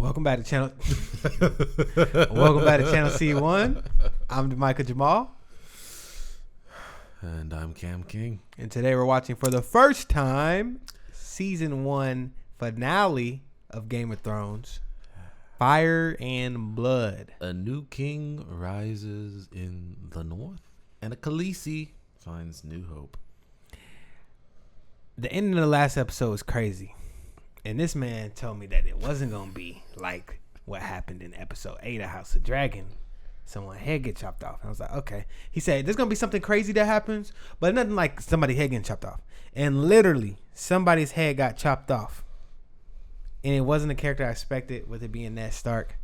Welcome back to channel. Welcome back to channel C1. I'm Michael Jamal, and I'm Cam King. and today we're watching for the first time season 1 finale of Game of Thrones, Fire and Blood. A new king rises in the north, and a Khaleesi finds new hope. The ending of the last episode was crazy, and this man told me that it wasn't gonna be like what happened in episode 8 of House of Dragon. Someone's head get chopped off. And I was like, okay. He said there's gonna be something crazy that happens, but nothing like somebody's head getting chopped off. And literally, somebody's head got chopped off, and it wasn't the character I expected, with it being Ned Stark.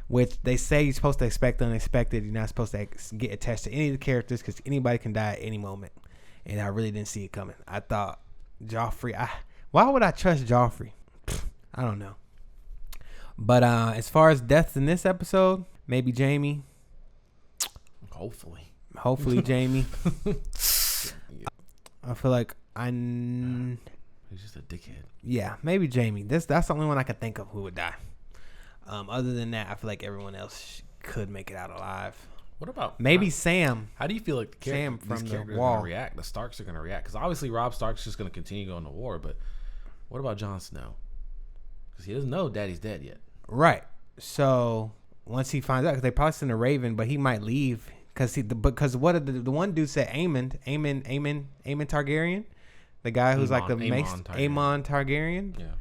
Which they say you're supposed to expect the unexpected. You're not supposed to get attached to any of the characters because anybody can die at any moment. And I really didn't see it coming. I thought Joffrey. Why would I trust Joffrey? I don't know. But as far as deaths in this episode, maybe Jaime. Hopefully Jaime. I feel like He's just a dickhead. Yeah, maybe Jaime. That's the only one I can think of who would die. Other than that, I feel like everyone else could make it out alive. What about maybe Sam? How do you feel like Sam from the characters wall are gonna react? The Starks are going to react because obviously Robb Stark's just going to continue going to war. But what about Jon Snow? Because he doesn't know Daddy's dead yet. Right. So once he finds out, because they probably send a Raven, but he might leave because what did the one dude said? Aemon Targaryen, the guy who's like the Aemon Targaryen. Yeah.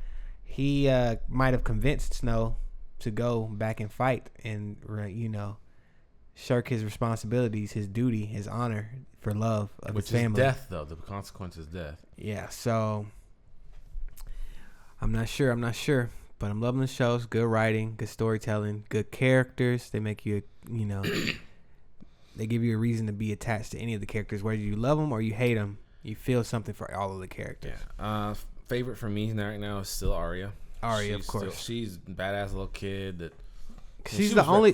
He might have convinced Snow to go back and fight and shirk his responsibilities, his duty, his honor for love of his family. Which is death, though. The consequence is death. Yeah. So I'm not sure, but I'm loving the show. It's good writing, good storytelling, good characters. They make you, they give you a reason to be attached to any of the characters, whether you love them or you hate them. You feel something for all of the characters. Yeah. Favorite for me right now is still Arya. Of course. She's a badass little kid that. She's the only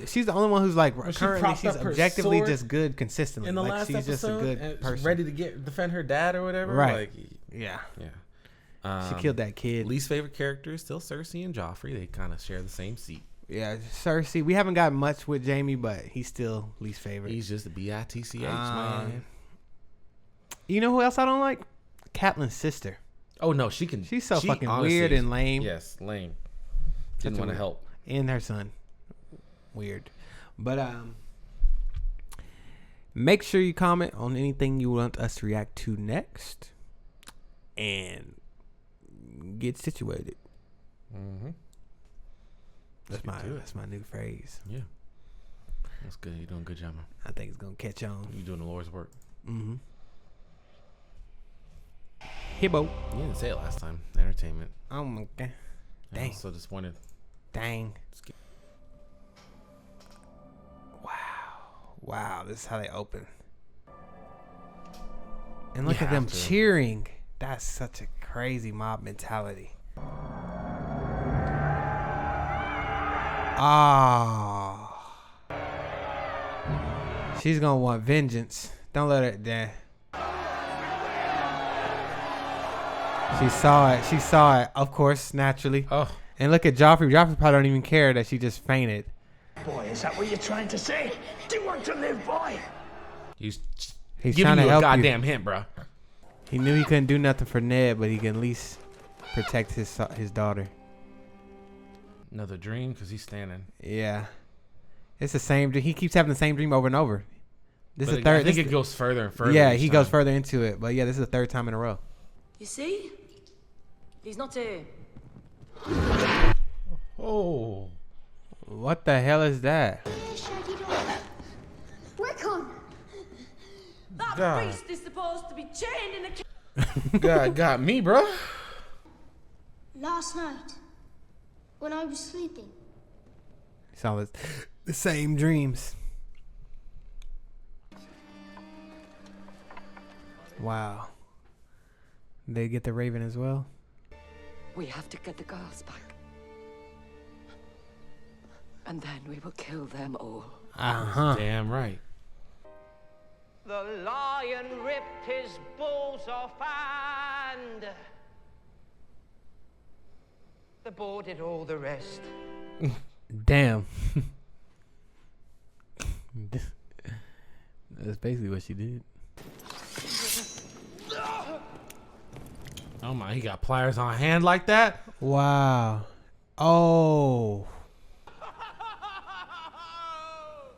one who's like currently she's objectively just good consistently. In the last she's episode, just a good person, ready to defend her dad or whatever. Right? Yeah. She killed that kid. Least favorite character is still Cersei and Joffrey. They kind of share the same seat. Yeah, Cersei. We haven't got much with Jaime, but he's still least favorite. He's just a bitch, man. You know who else I don't like? Catelyn's sister. Oh no, she's so fucking weird and lame. Yes, lame. Didn't want to help. And her son. Weird. But make sure you comment on anything you want us to react to next, and get situated. Mm-hmm. That's my new phrase. Yeah, that's good. You're doing a good job, man. I think it's gonna catch on. You're doing the Lord's work. Mm-hmm. Hibbo. You didn't say it last time. Entertainment. Oh my god. Dang. I'm so disappointed. Dang. Wow, this is how they open. And look at them cheering. That's such a crazy mob mentality. She's gonna want vengeance. Don't let her down. She saw it, of course, naturally. Oh. And look at Joffrey. Joffrey probably don't even care that she just fainted. Boy, is that what you're trying to say? Do you want to live, boy? He's giving trying to you help a goddamn hint, bro. He knew he couldn't do nothing for Ned, but he can at least protect his daughter. Another dream because he's standing. Yeah, it's the same. He keeps having the same dream over and over. This is the third. I think it goes further and further. Yeah, he goes further into it. But yeah, this is the third time in a row. You see, he's not here. Oh. What the hell is that? Rickon! That beast is supposed to be chained in a God got me, bro. Last night, when I was sleeping. It's all the same dreams. Wow. They get the Raven as well? We have to get the girls back. And then we will kill them all. Uh-huh. Damn right. The lion ripped his balls off and the boar did all the rest. Damn. That's basically what she did. Oh my, he got pliers on hand like that? Wow. Oh.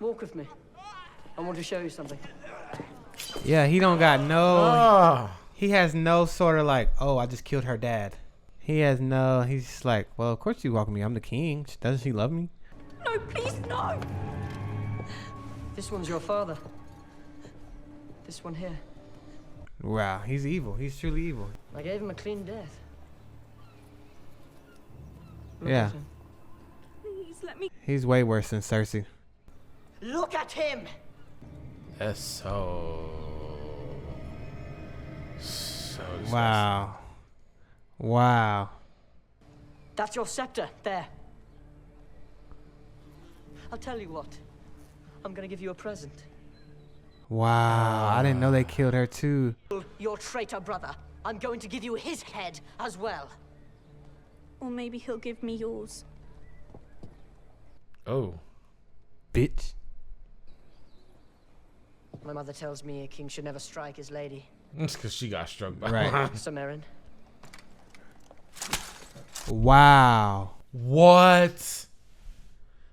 Walk with me. I want to show you something. Yeah, he don't got no. Oh. He has no sort of like, oh, I just killed her dad. He has no. He's just like, well, of course you welcome me. I'm the king. Doesn't she love me? No, please, no. This one's your father. This one here. Wow, he's evil. He's truly evil. I gave him a clean death. Look Yeah. at him. Please let me. He's way worse than Cersei. Look at him! That's so disgusting. Wow. Wow. That's your scepter, there. I'll tell you what. I'm gonna give you a present. Wow. I didn't know they killed her too. Your traitor brother. I'm going to give you his head as well. Or maybe he'll give me yours. Oh. Bitch. My mother tells me a king should never strike his lady. It's because she got struck by Right. one. Samarin. Wow. What?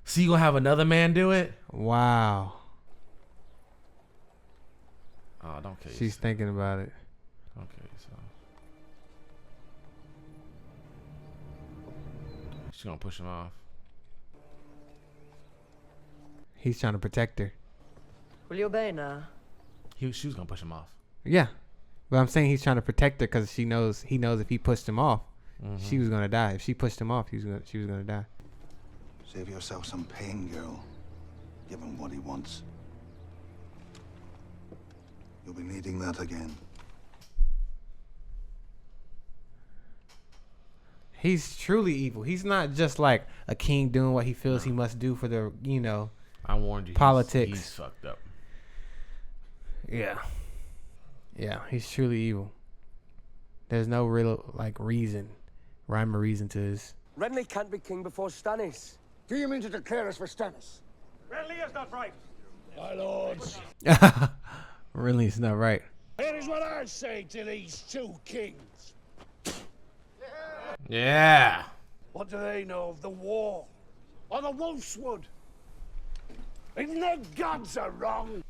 So you gonna have another man do it? Wow. Oh, don't kill She's yourself. thinking about it. Don't kill yourself. She's gonna push him off. He's trying to protect her. Will you obey now? She was gonna push him off. Yeah. But I'm saying he's trying to protect her because he knows if he pushed him off, she was gonna die. If she pushed him off, she was gonna die. Save yourself some pain, girl. Give him what he wants. You'll be needing that again. He's truly evil. He's not just like a king doing what he feels he must do for the, I warned you. Politics. He's fucked up. Yeah. Yeah, he's truly evil. There's no real rhyme or reason to his. Renly can't be king before Stannis. Do you mean to declare us for Stannis? Renly is not right. My lords, Really, it's not right. here is what I say to these two kings. Yeah. What do they know of the war? Or the Wolfswood? Even their gods are wrong.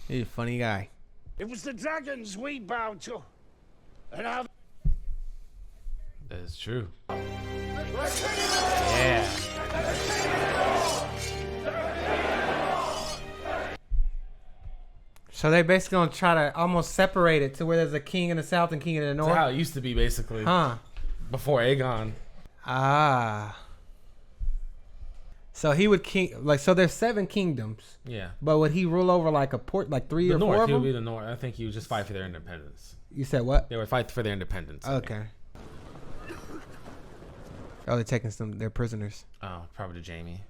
He's a funny guy. It was the dragons we bowed to. And now That's true. Yeah. So they basically gonna try to almost separate it to where there's a king in the south and king in the That's north. how it used to be, basically. Huh. Before Aegon. Ah. So he would so there's 7 kingdoms. Yeah. But would he rule over like like 3 The or 4 North. of He would them? be the North. I think he would just fight for their independence. You said what? They would fight for their independence. I think. Okay. Oh, they're taking their prisoners. Oh, probably to Jaime.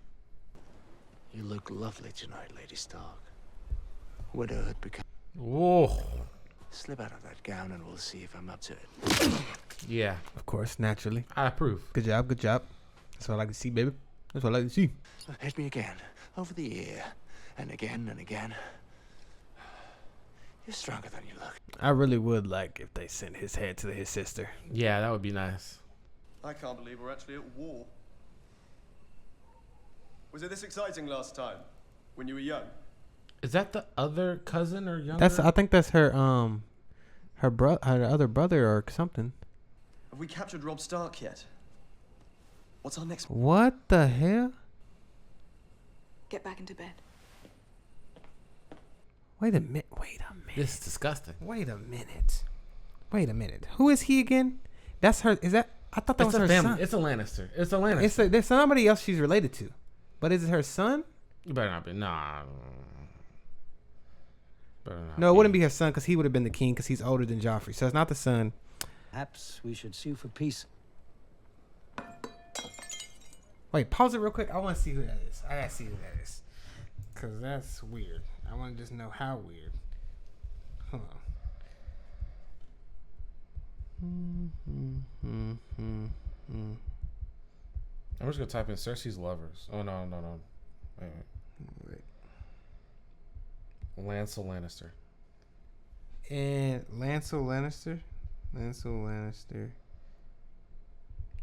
You look lovely tonight, Lady Stark. Widowhood become. Whoa. Slip out of that gown and we'll see if I'm up to it. Yeah. Of course, naturally. I approve. Good job, good job. That's what I like to see, baby. That's what I like to see. Hit me again, over the ear, and again and again. You're stronger than you look. I really would like if they sent his head to his sister. Yeah, that would be nice. I can't believe we're actually at war. Was it this exciting last time, when you were young? Is that the other cousin or younger? I think that's her her other brother or something. Have we captured Robb Stark yet? What's our next? What the hell? Get back into bed. Wait a minute. This is disgusting. Wait a minute. Who is he again? That's her. Is that? I thought that It's was a her family. son. It's a Lannister. It's a Lannister. There's somebody else she's related to, but is it her son? You better not be. Nah. Better not No, it wouldn't be her son because he would have been the king because he's older than Joffrey. So it's not the son. Perhaps we should sue for peace. Wait, pause it real quick. I want to see who that is. I gotta see who that is because that's weird. I want to just know how weird. Hold on. I'm just gonna type in Cersei's lovers. Oh no. Wait. Lancel Lannister. And Lancel Lannister.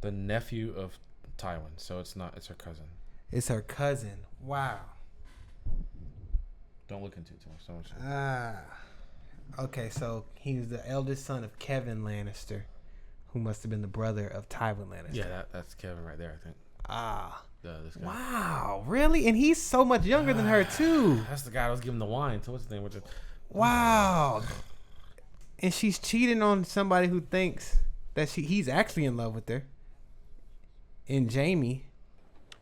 The nephew of Tywin. So it's her cousin. It's her cousin. Wow. Don't look into it too much. Okay, so he was the eldest son of Kevin Lannister, who must have been the brother of Tywin Lannister. Yeah, that's Kevin right there, I think. This guy. Wow, really? And he's so much younger than her too. That's the guy that was giving the wine. So what's his name? Wow. And she's cheating on somebody who thinks that he's actually in love with her. And Jamie.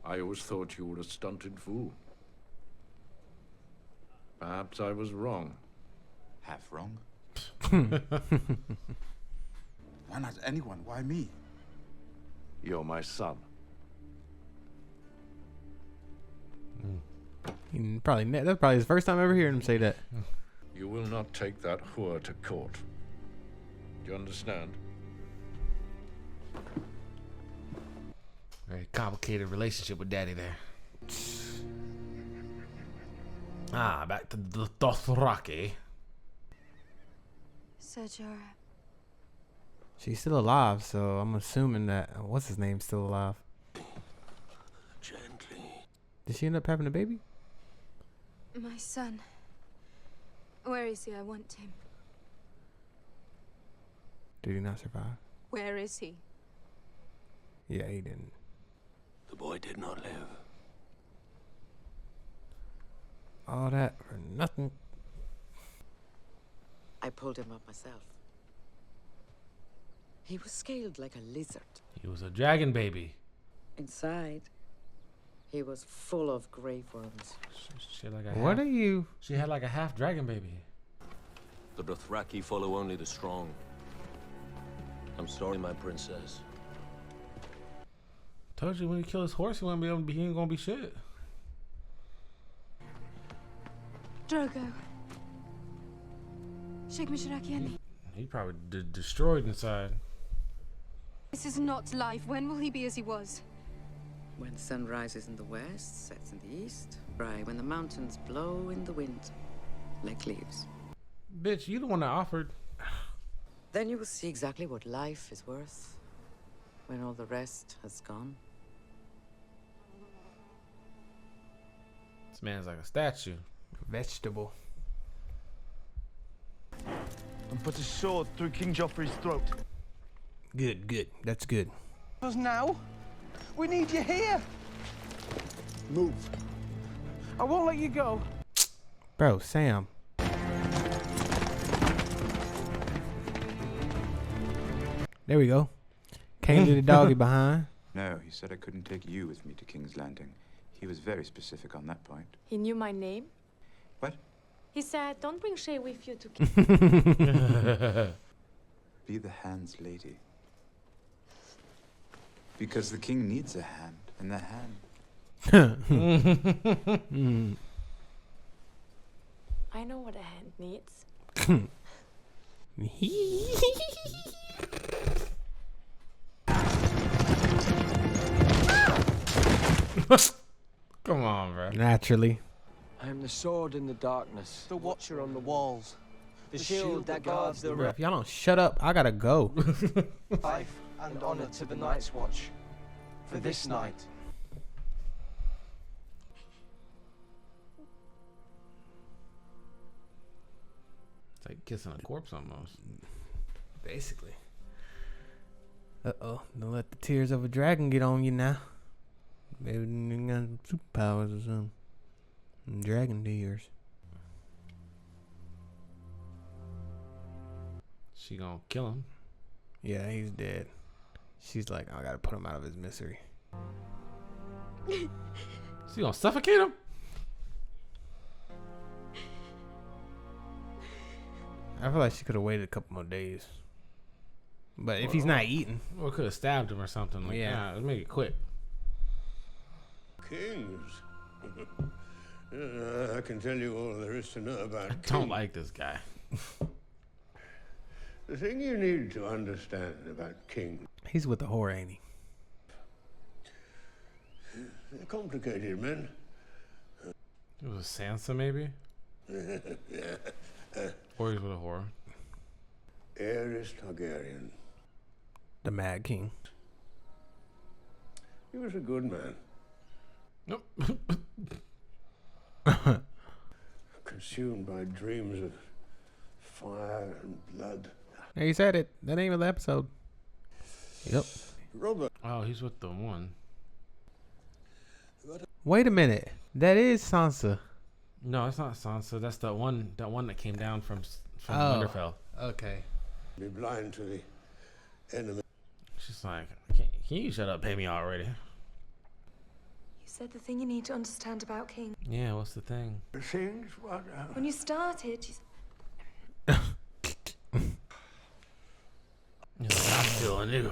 I always thought you were a stunted fool. Perhaps I was wrong. Half wrong? Why not anyone? Why me? You're my son. That's probably his first time ever hearing him say that. You will not take that whore to court. Do you understand? Very complicated relationship with Daddy there. Back to the Dothraki. Sir Jorah. She's still alive, so I'm assuming that what's his name's still alive. Gently. Did she end up having a baby? My son. Where is he? I want him. Did he not survive? Where is he? Yeah, he didn't. The boy did not live. All that for nothing. I pulled him up myself. He was scaled like a lizard. He was a dragon baby. Inside, he was full of grave worms. What are you? She had like a half dragon baby. The Dothraki follow only the strong. I'm sorry, my princess. Told you when he killed his horse, he ain't gonna be shit. Drogo. Sheikh Mishrakian. He probably destroyed inside. This is not life. When will he be as he was? When the sun rises in the west, sets in the east, right when the mountains blow in the wind, like leaves. Bitch, you the one that offered. Then you will see exactly what life is worth when all the rest has gone. This man's like a statue. Vegetable. And put a sword through King Joffrey's throat. Good. That's good. Us now? We need you here. Move. I won't let you go. Bro, Sam. There we go. Can't leave the doggy behind. No, he said I couldn't take you with me to King's Landing. He was very specific on that point. He knew my name? What? He said, don't bring Shay with you to Be the hand's lady. Because the king needs a hand, and the hand. I know what a hand needs. Come on, bro. Naturally. I am the sword in the darkness, The watcher on the walls. the shield that guards the Bro, if y'all don't shut up, I gotta go. Life and honor to the Night's Watch. For this night. It's like kissing a corpse almost. Basically. Uh-oh. Don't let the tears of a dragon get on you now. Maybe you got some superpowers or something. Dragon tears. She gonna kill him. Yeah, he's dead. She's like, I gotta put him out of his misery. She gonna suffocate him? I feel like she could have waited a couple more days. But if he's not eating. Or could have stabbed him or something. Like, Yeah. Let's make it quick. Kings. I can tell you all there is to know about I don't like this guy. The thing you need to understand about kings. He's with the whore, ain't he? complicated men. It was Sansa, maybe? Or he's with a whore. Daenerys Targaryen. The Mad King. He was a good man. Nope. Consumed by dreams of fire and blood. Hey, you said it. That ain't even the episode. Yep. Robert. Oh, he's with the one. Wait a minute. That is Sansa. No, it's not Sansa. That's the one. That one that came down from Winterfell. Okay. Be blind to the enemy. She's like, can you shut up, pay me already? You said the thing you need to understand about King. Yeah, what's the thing? The things? What? When you started, you I'm still anew.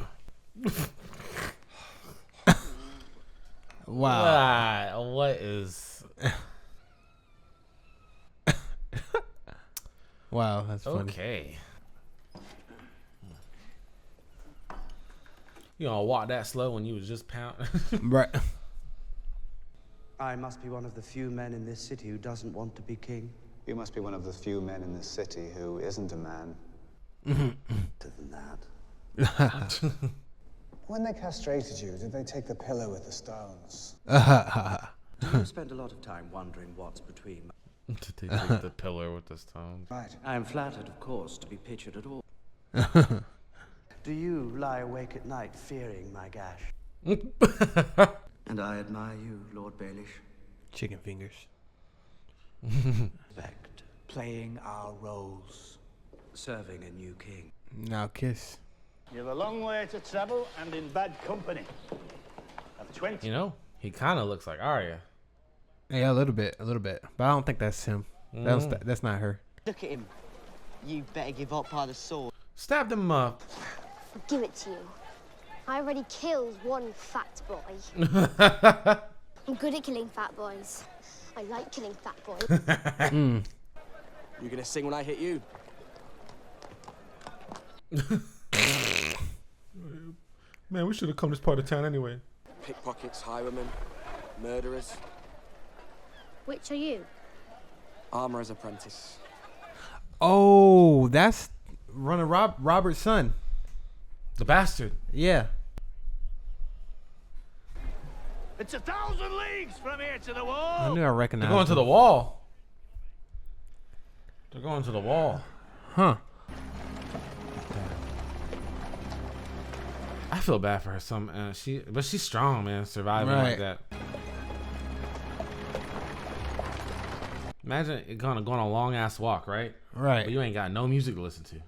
Wow. What is? Wow, that's funny. Okay. You gonna walk that slow when you was just pounding? Right. I must be one of the few men in this city who doesn't want to be king. You must be one of the few men in this city who isn't a man. Better than that. When they castrated you, did they take the pillow with the stones? You spend a lot of time wondering what's between. To take the pillar with the stones. Right. I am flattered, of course, to be pictured at all. Do you lie awake at night fearing my gash? And I admire you, Lord Baelish. Chicken fingers. Respect. Playing our roles. Serving a new king. Now kiss. You have a long way to travel and in bad company. I've 20. You know, he kind of looks like Arya. Yeah, a little bit, but I don't think that's him. That's not her. Look at him. You better give up by the sword. Stab them up. I'll give it to you. I already killed one fat boy. I'm good at killing fat boys. I like killing fat boys. You gonna sing when I hit you? Man, we should have come this part of town anyway. Pickpockets, highwaymen, murderers. Which are you? Armorer's apprentice. Oh, that's Runner Robert's son. The bastard. Yeah. It's 1,000 leagues from here to the wall. I knew I recognized. They're going to the wall. They're going to the wall. Huh. I feel bad for her. But she's strong, man. Surviving like that. Imagine it going a long ass walk, right? Right. But you ain't got no music to listen to.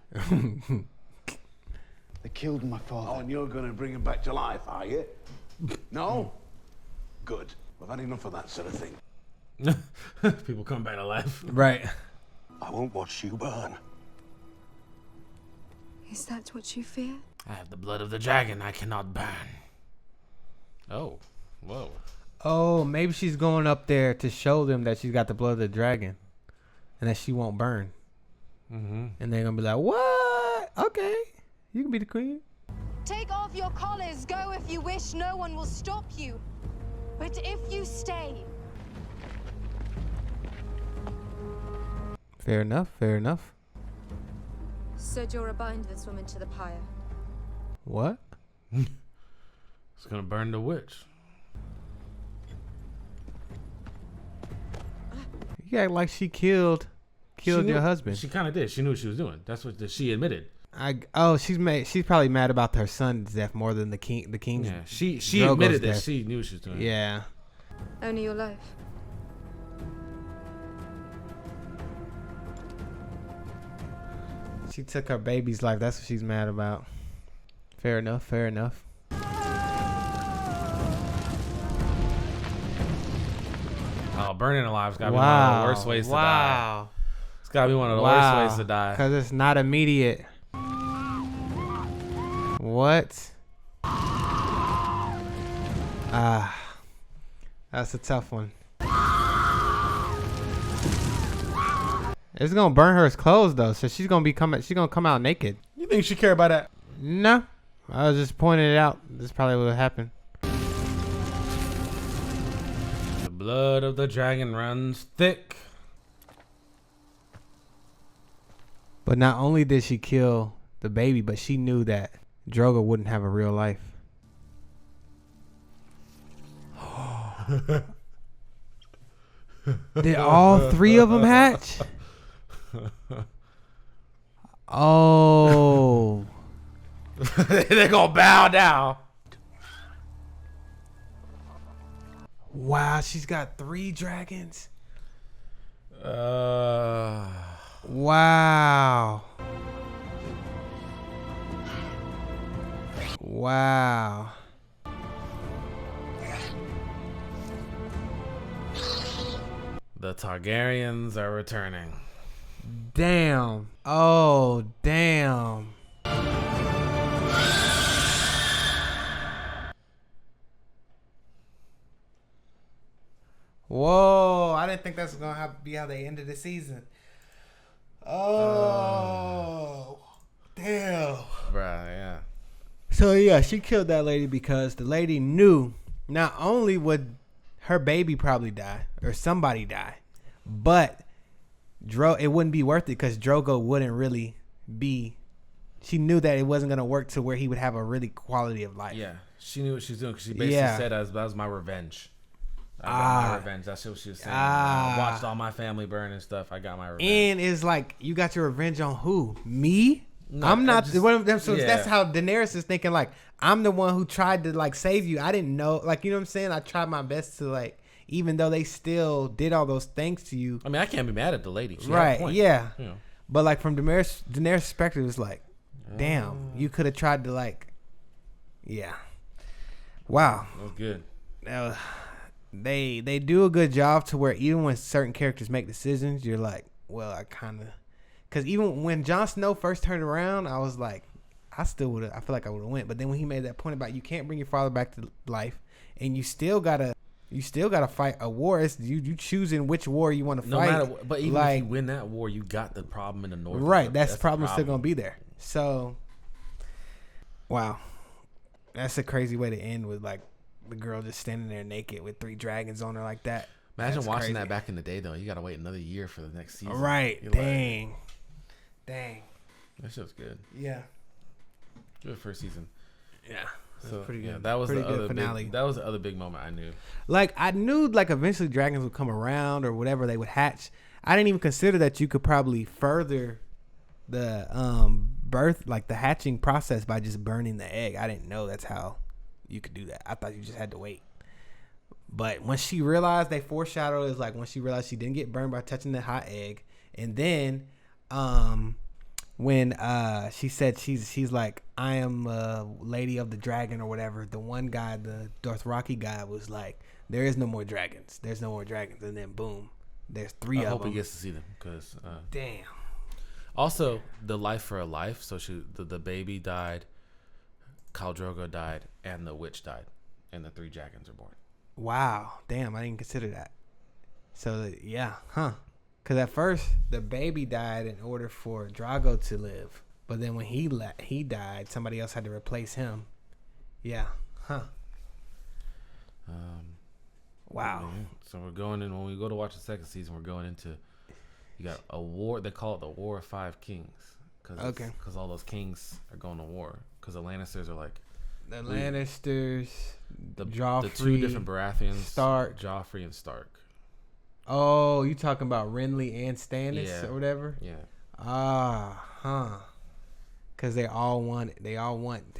They killed my father. Oh, and you're going to bring him back to life, are you? No? Good. We've had enough of that sort of thing. People come back to life. Right. I won't watch you burn. Is that what you fear? I have the blood of the dragon. I cannot burn. Oh. Whoa. Oh, maybe she's going up there to show them that she's got the blood of the dragon. And that she won't burn. Mm-hmm. And they're going to be like, what? Okay. You can be the queen. Take off your collars. Go if you wish. No one will stop you. But if you stay... Fair enough. Fair enough. So Jorah bind this woman to the pyre. What? It's going to burn the witch. You act like she killed your husband. She kind of did. She knew what she was doing. That's what she admitted. She's mad. She's probably mad about her son's death more than the king's. Yeah, she admitted that she knew what she was doing. Yeah. Only your life. She took her baby's life. That's what she's mad about. Fair enough. Fair enough. Oh, burning alive's gotta be one of the worst ways to die. It's gotta be one of the worst ways to die. Because it's not immediate. What? That's a tough one. It's gonna burn her clothes though, so she's gonna come out naked. You think she care about that? No, I was just pointing it out. This is probably what happened. blood of the dragon runs thick. But not only did she kill the baby, but she knew that Drogo wouldn't have a real life. Did all three of them hatch? Oh. They're gonna bow down. Wow, she's got 3 dragons. Wow. Wow. The Targaryens are returning. Damn. Oh, damn. Whoa, I didn't think that's gonna be how they ended the season. Oh, damn. Bruh, yeah. So yeah, she killed that lady because the lady knew not only would her baby probably die or somebody die, but it wouldn't be worth it because Drogo wouldn't really be. She knew that it wasn't gonna work to where he would have a really quality of life. Yeah, she knew what she was doing because she basically said that was my revenge. I got my revenge. That's what she was saying. I watched all my family burn and stuff. I got my revenge. And it's like, you got your revenge on who? Me? No, I'm not one of them. So that's how Daenerys is thinking. Like, I'm the one who tried to like save you. I didn't know. Like, you know what I'm saying? I tried my best to like, even though they still did all those things to you. I mean, I can't be mad at the lady. She right? had a point. Yeah. You know. But like from Daenerys' perspective, it's like, damn, you could have tried to like, yeah. Wow. That was good. They do a good job to where even when certain characters make decisions, you're like, well, I kind of, because even when Jon Snow first turned around, I was like, I feel like I would have went. But then when he made that point about you can't bring your father back to life, and you still gotta fight a war. It's you choosing which war you want to fight. No matter, but even if you win that war, you got the problem in the north. Right, that's problem still gonna be there. So, wow, that's a crazy way to end with like the girl just standing there naked with 3 dragons on her like that. Imagine That's watching crazy. that back in the day, though. You got to wait another year for the next season. Right. You're Dang. Like, Dang. That shit's good. Yeah. Good first season. Yeah. So pretty good. Yeah, that was pretty the good other finale. that was the other big moment I knew. Like, I knew like eventually dragons would come around or whatever, they would hatch. I didn't even consider that you could probably further the birth, like the hatching process, by just burning the egg. I didn't know that's how you could do that. I thought you just had to wait. But when she realized, they foreshadowed, is like when she realized she didn't get burned by touching the hot egg, and then when she said she's like, I am a lady of the dragon or whatever, the one guy, the Dothraki guy, was like, there is no more dragons. There's no more dragons. And then boom, there's 3 of them. I hope he gets to see them because damn. Also, the life for a life. So the baby died, Khal Drogo died, and the witch died, and the 3 dragons are born. Wow, damn, I didn't consider that. So yeah, because at first the baby died in order for Drogo to live, but then when he died, somebody else had to replace him. Yeah, wow. So we're going in, when we go to watch the second season, we're going into, you got a war. They call it the War of 5 Kings. Because all those kings are going to war. Because the Lannisters are like, the Lannisters, Joffrey, the 2 different Baratheons, Stark, Joffrey and Stark. Oh, you talking about Renly and Stannis or whatever? Yeah. Because they all want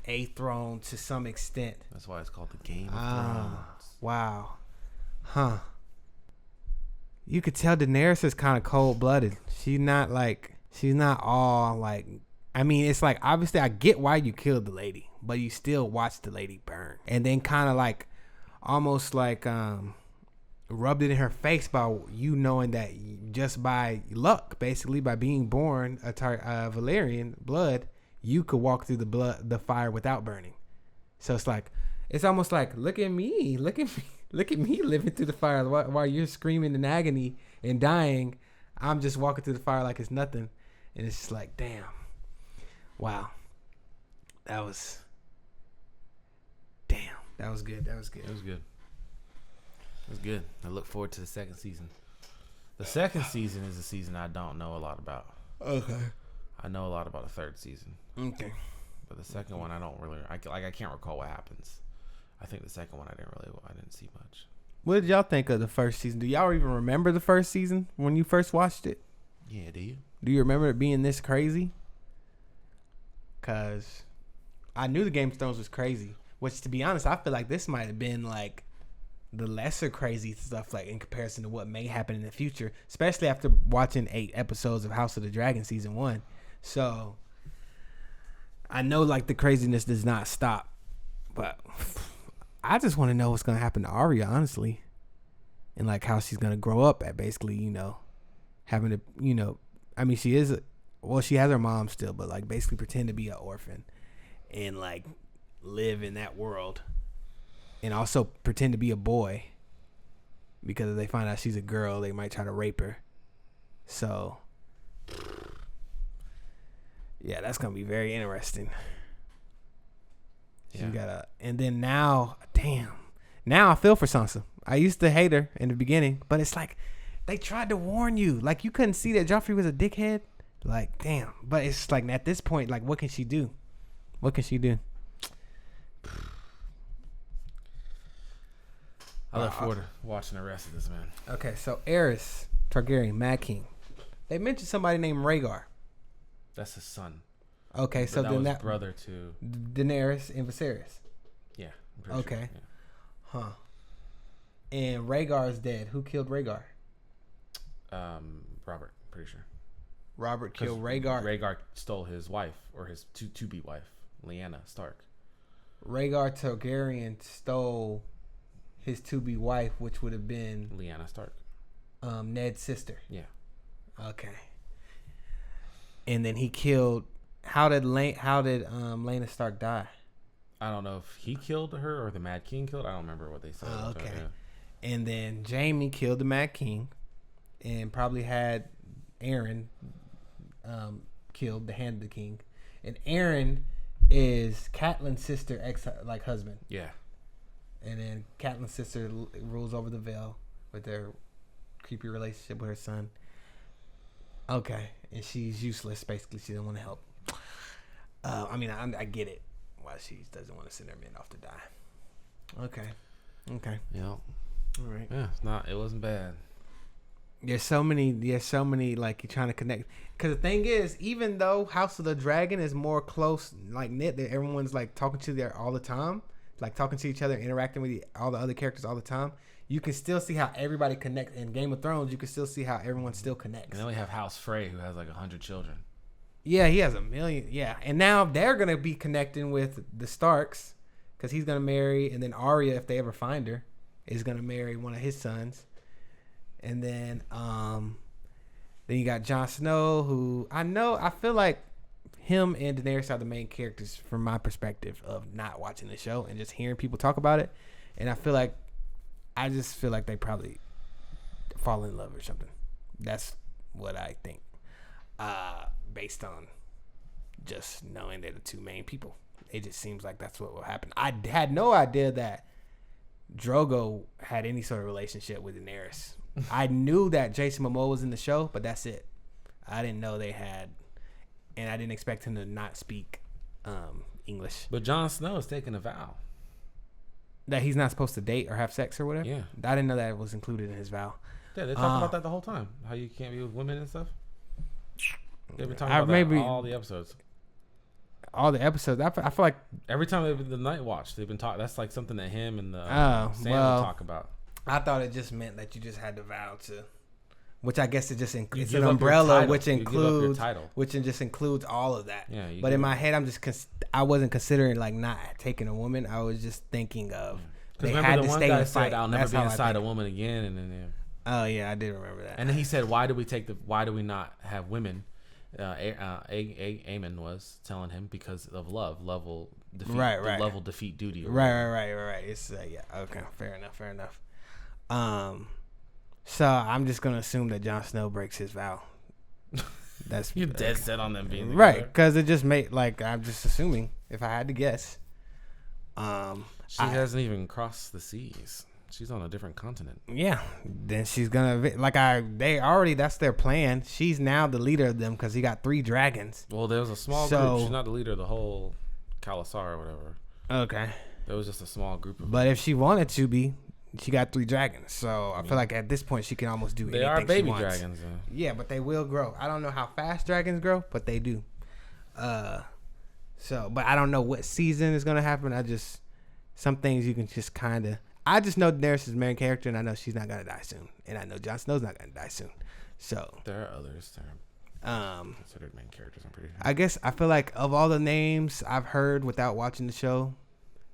a throne to some extent. That's why it's called the Game of Thrones. Wow. You could tell Daenerys is kind of cold-blooded. She's not all like, I mean, it's like, obviously I get why you killed the lady, but you still watch the lady burn. And then kind of like, almost like, rubbed it in her face by you knowing that just by luck, basically, by being born a Valyrian blood, you could walk through the fire without burning. So it's like, it's almost like, look at me living through the fire while you're screaming in agony and dying. I'm just walking through the fire like it's nothing. And it's just like, damn. Wow. That was good. It was good. It's good. I look forward to the second season. The second season is a season I don't know a lot about. Okay. I know a lot about the third season. Okay. But the second one, I don't really. I can't recall what happens. I think the second one, I didn't see much. What did y'all think of the first season? Do y'all even remember the first season when you first watched it? Yeah, do you? Do you remember it being this crazy? Cause I knew the Game of Thrones was crazy. Which, to be honest, I feel like this might have been like the lesser crazy stuff, like in comparison to what may happen in the future, especially after watching 8 episodes of House of the Dragon season 1. So I know like the craziness does not stop, but I just want to know what's gonna happen to Arya, honestly, and like how she's gonna grow up at basically, having to, I mean, she has her mom still, but like basically pretend to be an orphan and like live in that world. And also pretend to be a boy, because if they find out she's a girl, they might try to rape her. So, yeah, that's gonna be very interesting. Yeah. And then now I feel for Sansa. I used to hate her in the beginning, but it's like they tried to warn you. Like, you couldn't see that Joffrey was a dickhead. Like, damn. But it's like at this point, like, what can she do? What can she do? I look forward to watching the rest of this, man. Okay, so Aerys Targaryen, Mad King. They mentioned somebody named Rhaegar. That's his son. Okay, so that then was that brother to Daenerys and Viserys. Yeah. I'm pretty Okay. Sure, yeah. Huh. And Rhaegar is dead. Who killed Rhaegar? Robert, pretty sure. Robert killed Rhaegar. Rhaegar stole his wife, or his to-be wife, Lyanna Stark. Rhaegar Targaryen stole his to-be wife, which would have been Lyanna Stark, Ned's sister. Yeah. Okay. And then he killed. How did Lyanna Stark die? I don't know if he killed her or the Mad King killed. I don't remember what they said. Okay. And then Jaime killed the Mad King, and probably had Aaron killed the Hand of the King. And Aaron is Catelyn's sister, husband. Yeah. And then Catelyn's sister rules over the Vale with their creepy relationship with her son. Okay. And she's useless, basically. She doesn't want to help. I mean, I get it. Why she doesn't want to send her men off to die. Okay. Yeah. All right. Yeah, it wasn't bad. There's so many, like, you're trying to connect. Because the thing is, even though House of the Dragon is more close, like, knit, that everyone's, like, talking to there all the time, like, talking to each other, interacting with all the other characters all the time, you can still see how everybody connects. In Game of Thrones, you can still see how everyone still connects. And then we have House Frey, who has, like, 100 children. Yeah, he has 1 million. Yeah, and now they're going to be connecting with the Starks, because he's going to marry, and then Arya, if they ever find her, is going to marry one of his sons. And then you got Jon Snow, who I feel like him and Daenerys are the main characters from my perspective of not watching the show and just hearing people talk about it. And I just feel like they probably fall in love or something. That's what I think, based on just knowing they're the two main people. It just seems like that's what will happen. I had no idea that Drogo had any sort of relationship with Daenerys. I knew that Jason Momoa was in the show, but that's it. I didn't know they had, and I didn't expect him to not speak English. But Jon Snow is taking a vow that he's not supposed to date or have sex or whatever. Yeah, I didn't know that was included in his vow. Yeah, they talk about that the whole time. How you can't be with women and stuff. They've been talking about that all the episodes. All the episodes. I feel like every time they've been the Night Watch, they've been talking. That's like something that him and the Sam talk about. I thought it just meant that you just had to vow to, which I guess it's an umbrella, which includes all of that. Yeah, but in my head, I wasn't considering like not taking a woman. I was just thinking of they had to stay and fight. I'll never be inside a woman again, and then oh yeah, I did remember that. And then he said, why do we not have women? Aemon was telling him because of love. Love will defeat love will defeat duty. Right. It's yeah. Okay, fair enough. So I'm just gonna assume that Jon Snow breaks his vow. That's you're dead set on them being together. Right, because it just made I'm just assuming if I had to guess. She hasn't even crossed the seas. She's on a different continent. Yeah, then she's gonna that's their plan. She's now the leader of them because he got 3 dragons. Well, there was a small group. She's not the leader of the whole Khaleesi or whatever. Okay. There was just a small group of But if she wanted to be, she got 3 dragons. So I feel like at this point she can almost do anything she wants. They are baby dragons. Yeah, but they will grow. I don't know how fast dragons grow, but they do. But I don't know what season is gonna happen. Some things you can just kind of. I just know Daenerys is the main character, and I know she's not gonna die soon, and I know Jon Snow's not gonna die soon. So there are others that are considered main characters. I'm pretty sure. I guess I feel like of all the names I've heard without watching the show,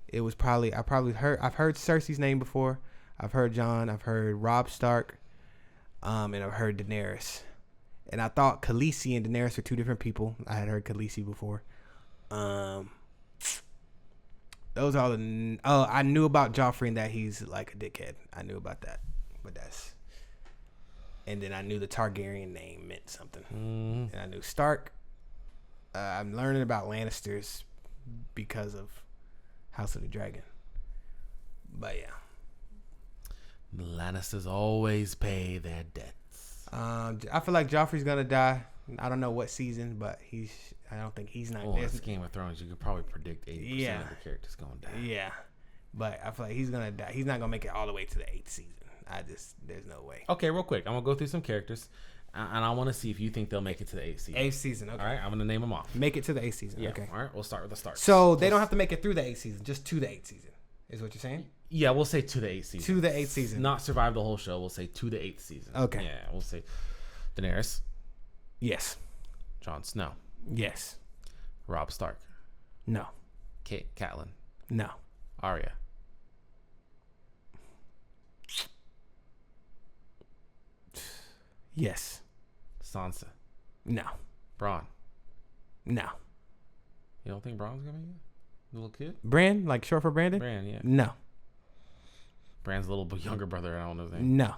it was I've heard Cersei's name before. I've heard Jon. I've heard Robb Stark, and I've heard Daenerys. And I thought Khaleesi and Daenerys were 2 different people. I had heard Khaleesi before. Those are all the. Oh, I knew about Joffrey and that he's like a dickhead. I knew about that, but that's. And then I knew the Targaryen name meant something. And I knew Stark. I'm learning about Lannisters because of House of the Dragon. But yeah, the Lannisters always pay their debts. I feel like Joffrey's gonna die. I don't know what season, but I don't think he's not. Well, it's Game of Thrones. You could probably predict 80% of the characters gonna die. Yeah, but I feel like he's gonna die. He's not gonna make it all the way to the 8th season. There's no way. Okay, real quick, I'm gonna go through some characters, and I want to see if you think they'll make it to the 8th season. 8th season. Okay. All right, I'm gonna name them off. Make it to the 8th season. Yeah. Okay. All right, we'll start with the start. So they don't have to make it through the 8th season, just to the 8th season. Is what you're saying? Yeah, we'll say to the 8th season. To the 8th season. Not survive the whole show. We'll say to the 8th season. Okay. Yeah, we'll say Daenerys. Yes. Jon Snow. Yes. Robb Stark. No. Catelyn. No. Arya. Yes. Sansa. No. Bronn. No. You don't think Bronn's gonna make it? The little kid? Bran, like short for Brandon? Bran, yeah. No. Bran's little younger brother. I don't know his name. No.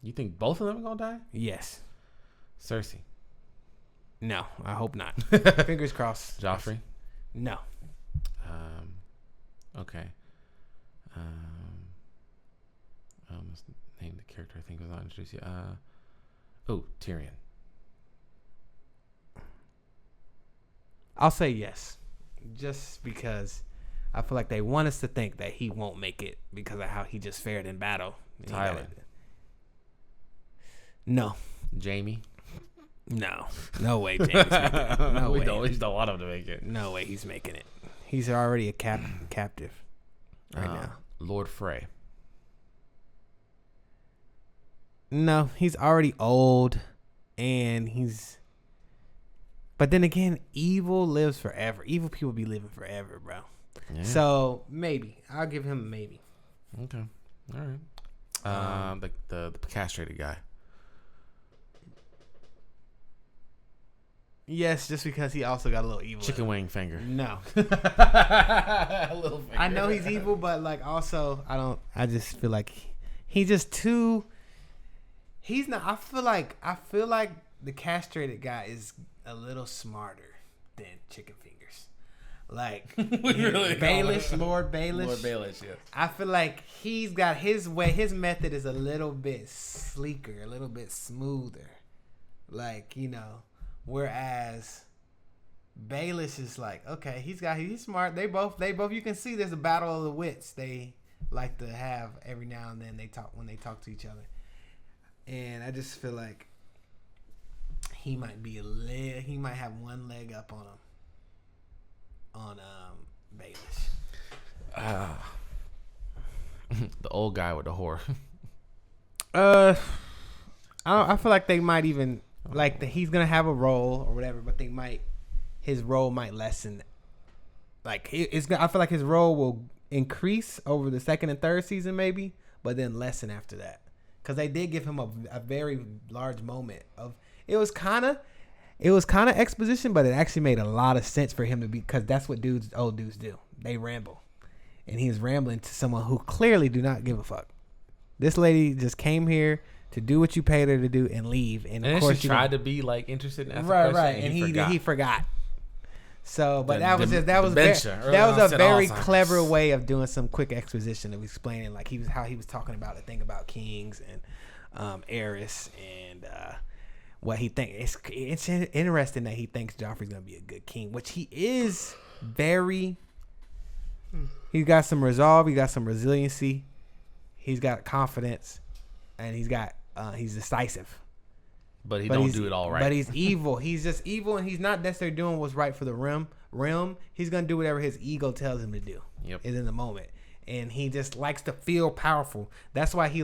You think both of them are gonna die? Yes. Cersei. No, I hope not. Fingers crossed. Joffrey. No. Okay. Let's name the character I think was not introduced yet. Tyrion. I'll say yes, just because I feel like they want us to think that he won't make it because of how he just fared in battle. Tywin. No. Jamie. No. No way Jamie's making it. No way. We just don't want him to make it. No way he's making it. He's already a captive right now. Lord Frey. No, he's already old, and he's. But then again, evil lives forever. Evil people be living forever, bro. Yeah. So maybe I'll give him a maybe. Okay, all right. The castrated guy. Yes, just because he also got a little evil. Chicken wing finger. No. A little finger. I know he's evil, but like also I just feel like he's just too. He's not. I feel like the castrated guy is a little smarter than Chicken Fingers. Like really Baelish, Lord Baelish. Lord Baelish, yes. I feel like he's got his way. His method is a little bit sleeker, a little bit smoother. Like, whereas Baelish is like, okay, he's smart. They both you can see there's a battle of the wits they like to have every now and then when they talk to each other. And I just feel like he might have one leg up on Baelish. The old guy with the whore. I feel like they might even he's gonna have a role or whatever, but his role might lessen. Like I feel like his role will increase over the 2nd and 3rd season maybe, but then lessen after that. Because they did give him a very large moment of it was kind of exposition, but it actually made a lot of sense for him to be, because that's what old dudes do. They ramble, and he was rambling to someone who clearly do not give a fuck. This lady just came here to do what you paid her to do and leave, and of course she tried to be like interested in asking right, and he forgot. So, but that was a very clever way of doing some quick exposition of explaining like how he was talking about the thing about kings and Aerys and what he thinks. It's interesting that he thinks Joffrey's gonna be a good king, which he is. He's got some resolve. He got some resiliency. He's got confidence, and he's decisive. But he don't do it all right. But he's evil. He's just evil, and he's not necessarily doing what's right for the realm. He's gonna do whatever his ego tells him to do. Yep. Is in the moment, and he just likes to feel powerful. That's why he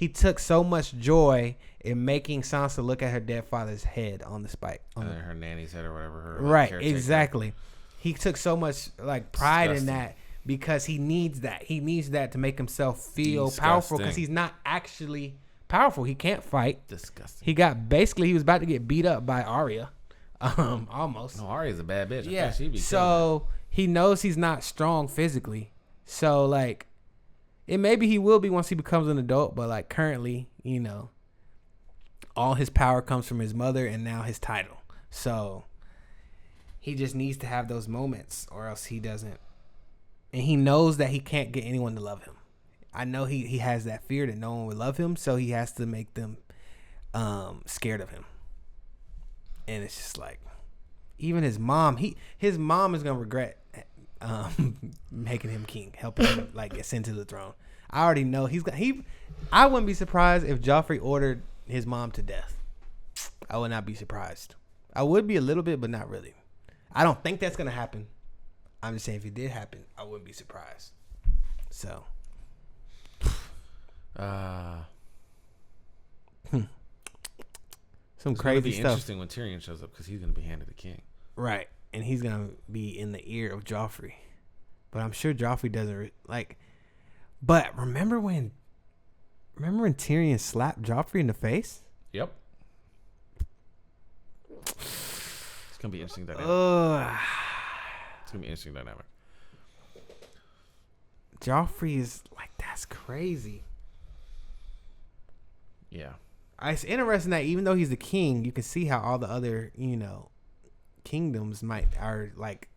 took so much joy in making Sansa look at her dead father's head on the spike, her nanny's head or whatever. Right, exactly. He took so much like pride in that because he needs that. He needs that to make himself feel powerful because he's not actually powerful. He can't fight. Disgusting. He was about to get beat up by Arya. Almost. No, Arya's a bad bitch. Yeah. So he knows he's not strong physically. So like, maybe he will be once he becomes an adult. But like currently, all his power comes from his mother and now his title. So he just needs to have those moments, or else he doesn't. And he knows that he can't get anyone to love him. I know he has that fear that no one would love him, so he has to make them scared of him. And it's just like, even his mom is gonna regret making him king, helping him like ascend to the throne. I already know I wouldn't be surprised if Joffrey ordered his mom to death. I would not be surprised. I would be a little bit, but not really. I don't think that's gonna happen. I'm just saying if it did happen, I wouldn't be surprised. So some crazy stuff. Interesting when Tyrion shows up because he's gonna be handed the king, right? And he's gonna be in the ear of Joffrey, but I'm sure Joffrey doesn't like. But remember when Tyrion slapped Joffrey in the face? Yep. It's gonna be interesting dynamic. It's gonna be interesting dynamic. Joffrey is like, that's crazy. Yeah. It's interesting that even though he's the king, you can see how all the other, kingdoms are like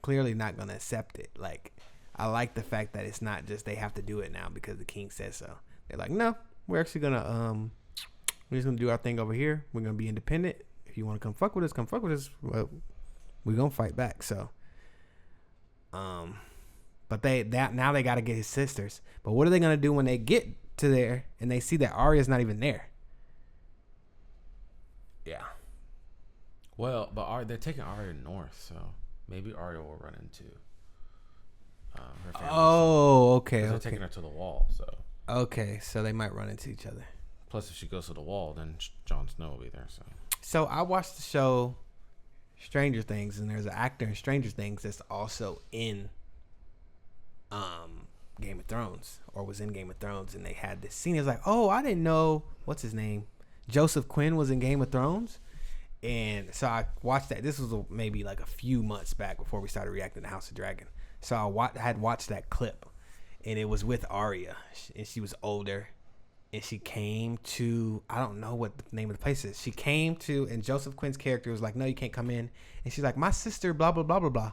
clearly not gonna accept it. Like, I like the fact that it's not just they have to do it now because the king says so. They're like, no, we're actually gonna we're just gonna do our thing over here. We're gonna be independent. If you want to come fuck with us. Well, we're gonna fight back. So, but now they got to get his sisters. But what are they gonna do when they get to there and they see that Arya's not even there? Yeah. Well, but they're taking Arya north, so maybe Arya will run into her family. Oh, okay. They're taking her to the wall, so. Okay, so they might run into each other. Plus, if she goes to the wall, then Jon Snow will be there. So I watched the show Stranger Things, and there's an actor in Stranger Things that's also in Game of Thrones, or was in Game of Thrones, and they had this scene. It was like, oh, I didn't know, what's his name? Joseph Quinn was in Game of Thrones. And so I watched that. This was maybe like a few months back before we started reacting to House of Dragon. So I had watched that clip, and it was with Arya, and she was older, and she came to, I don't know what the name of the place is. She came to, and Joseph Quinn's character was like, no, you can't come in. And she's like, my sister, blah, blah, blah, blah, blah.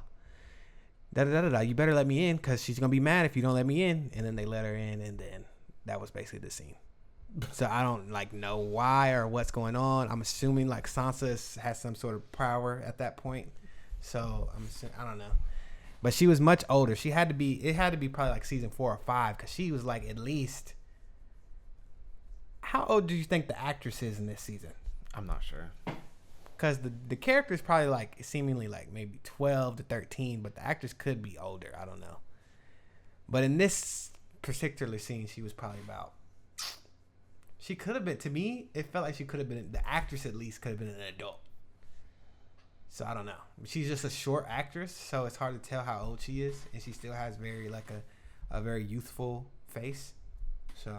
Da-da-da-da-da. You better let me in because she's going to be mad if you don't let me in. And then they let her in, and then that was basically the scene. So I don't know why or what's going on. I'm assuming like Sansa has some sort of power at that point. So I don't know. But she was much older. It had to be probably like season 4 or 5 because she was like at least. How old do you think the actress is in this season? I'm not sure. Because the character is probably like seemingly like maybe 12 to 13, but the actress could be older. I don't know. But in this particular scene, she was probably about. She could have been, to me, it felt like she could have been, the actress at least could have been an adult. So I don't know. She's just a short actress, so it's hard to tell how old she is. And she still has very, like a very youthful face. So,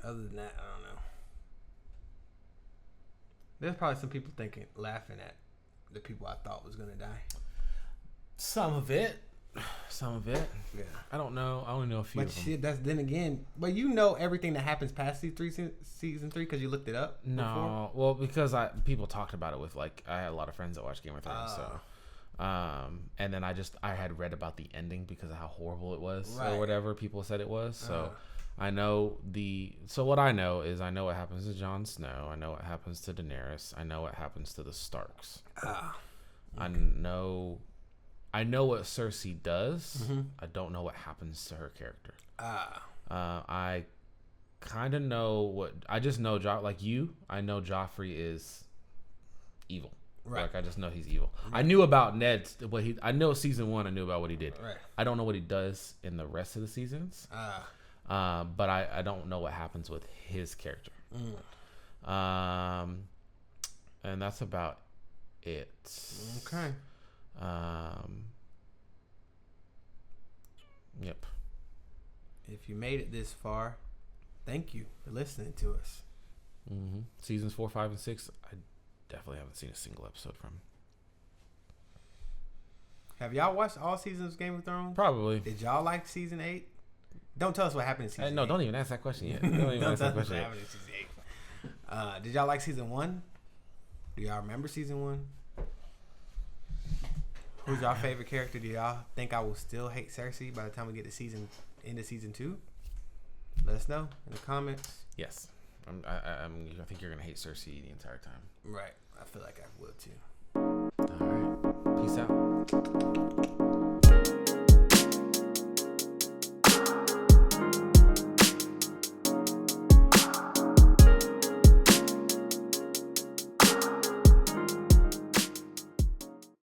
other than that, I don't know. There's probably some people laughing at the people I thought was going to die. Some of it. Some of it. Yeah. I don't know. I only know a few. But of them. shit, that's then again. But you know everything that happens past season 3 because you looked it up. No, before? well, because people talked about it with like I had a lot of friends that watch Game of Thrones, so. And then I had read about the ending because of how horrible it was or whatever people said it was. So I know what I know is I know what happens to Jon Snow. I know what happens to Daenerys. I know what happens to the Starks. I know what Cersei does. Mm-hmm. I don't know what happens to her character. I kind of know I just know like you. I know Joffrey is evil. Right. Like I just know he's evil. Right. I knew about Ned. I know season 1. I knew about what he did. Right. I don't know what he does in the rest of the seasons. But I don't know what happens with his character. And that's about it. Okay. Yep. If you made it this far, thank you for listening to us. Mm-hmm. Seasons 4, 5, and 6. I definitely haven't seen a single episode from. Have y'all watched all seasons of Game of Thrones? Probably. Did y'all like season 8? Don't tell us what happened in season 8. No, don't even ask that question yet. Don't even ask that question yet. Season 8. Did y'all like season 1? Do y'all remember season 1? Who's y'all favorite character? Do y'all think I will still hate Cersei by the time we get to end of season 2? Let us know in the comments. Yes. I think you're going to hate Cersei the entire time. Right. I feel like I will too. All right. Peace out.